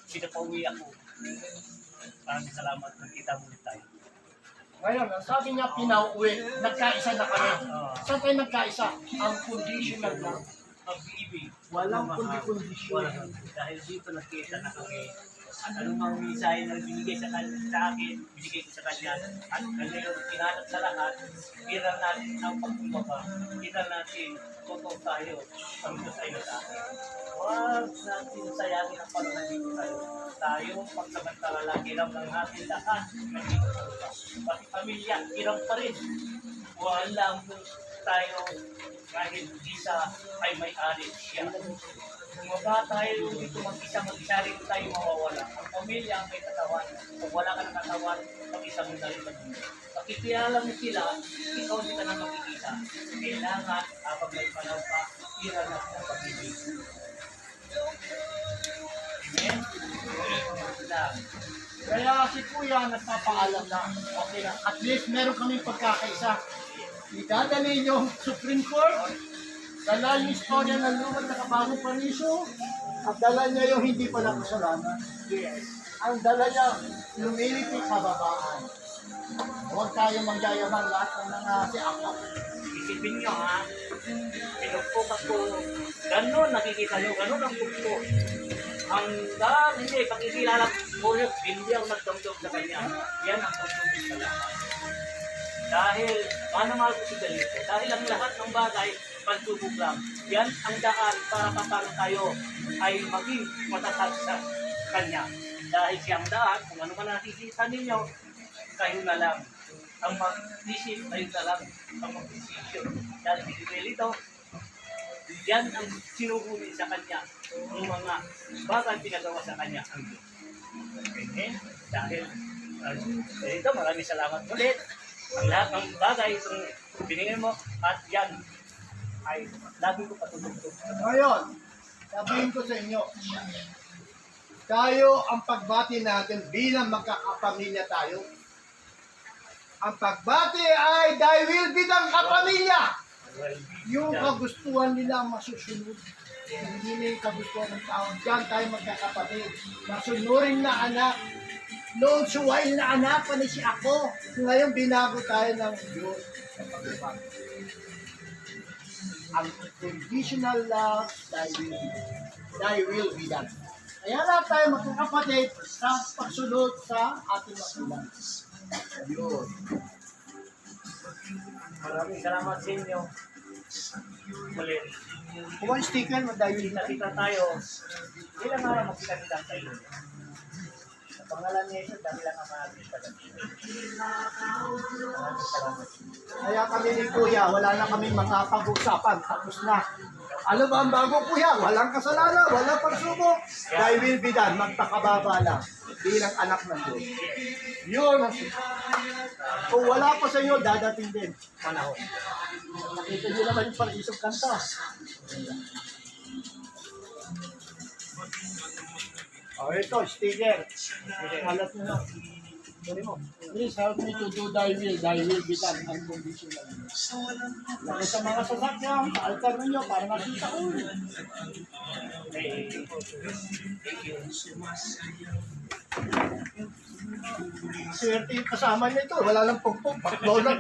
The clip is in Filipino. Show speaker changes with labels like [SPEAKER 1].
[SPEAKER 1] pinapauwi ako. Maraming salamat. Nagkita muli tayo.
[SPEAKER 2] Ngayon, ang sabi niya pinauwi, nagkaisa na kami. Saan tayo nagkaisa? Ang conditional lang.
[SPEAKER 1] Pag-ibig.
[SPEAKER 2] Walang kundi-kondisyon.
[SPEAKER 1] Dahil dito nagkita na kami. At anumang mensahe na binigay sa akin, binigay ko sa kanya. At ngayon, pinanap sa lahat, kiral natin ang pagkumbaba. Kiral natin, totoo tayo. Ang Diyos ay nag-akin. Huwag natin sayangin ang panahon dito tayo. Tayo, pagsamantala lang, kiram ng ating lahat. Nandito sa pati pamilya, kiram pa rin. Walang tayo kahit isa ay may-ari siya. Kung wala tayo dito mag-isa rin tayo mawawala. Ang pamilya ang may katawan. Kung wala ka ng katawan, mag-isa mo na rin mag-isa. Pakikilala mo sila, ikaw hindi ka na makikita. Kailangan, kapag may panaw pa, iral na ang pag-ibig. Amen?
[SPEAKER 2] Kaya si Kuya nagpapaalam na, okay na, at least meron kaming pagkakaisa. Idadali yung Supreme Court, dala yung istorya ng lumad na kabagong paniso, at dala niya yung hindi pala kasalanan. Yes. Ang dala niya, lumilipit kababaan. Huwag tayo magyayaman lahat ng mga si ako.
[SPEAKER 1] Isipin nyo ha, pinugpok ako, ganun nakikita nyo, ganun ang pugpok. Ang dami niya, pagkikilala mo yun, hindi ang nagdamdam sa kanya. Yan ang pagtubig sa lahat. Dahil, paano nga ako si Galito? Dahil ang lahat ng bagay, pansubok lang. Yan ang daan para paano tayo ay maging matatag sa kanya. Dahil siyang daan, kung ano man nakikita ninyo, kayo na lang. Ang mag-isip, kayo na lang ang mag-isip. Dahil si Galito, yan ang sinuhuli sa kanya. Yung mga bagay pinagawa sa kanya ang Diyos. Okay? Dahil, ito, maraming salamat ulit. Ang lahat ng bagay itong binigay mo at yan ay lagi ko patutugtog.
[SPEAKER 2] Ngayon, sabihin ko sa inyo, tayo ang pagbati natin bilang magkakapamilya tayo. Ang pagbati ay thy will be ng kapamilya. Yung kagustuhan nila masusunod. Hindi na yung kagustuhan ng tao. Diyan tayo magkakapatid. Masunurin na anak. Noong suwail na anak pa ni si ako. Ngayon binago tayo ng Diyos. Ang conditional love, thy will be done. Kaya lahat tayo magkakapatid sa pagsunod sa ating magulang. Yun.
[SPEAKER 1] Maraming salamat sa inyo. Muli,
[SPEAKER 2] Kung ang sticker mo, thy will be done.
[SPEAKER 1] nakita tayo. Ilang araw magkita tayo. Sa pangalan niya ito, dahil lang ang maraming salamat. Maraming salamat.
[SPEAKER 2] Kaya kami ni Kuya, wala na kaming makapag-usapan. Tapos na. Ano ba ang bago, Kuya? Walang kasalanan, walang pagsubok. Thy will be done. Magpakababa lang. Bilang anak ng Diyos. Yun. Kung wala pa sa inyo, dadating din.
[SPEAKER 1] Panahon.
[SPEAKER 2] Nakita nyo naman yung pang-isang kanta. Oh, ito, sticker. Alat nyo na. Sorry mo. Please help me to do thy will be done unconditional. Lagi sa mga sasakyan, sa altar ninyo, para makita ko.
[SPEAKER 1] Thank you.
[SPEAKER 2] Swerte yung kasama nito. Wala lang pugpog. Baklo lang.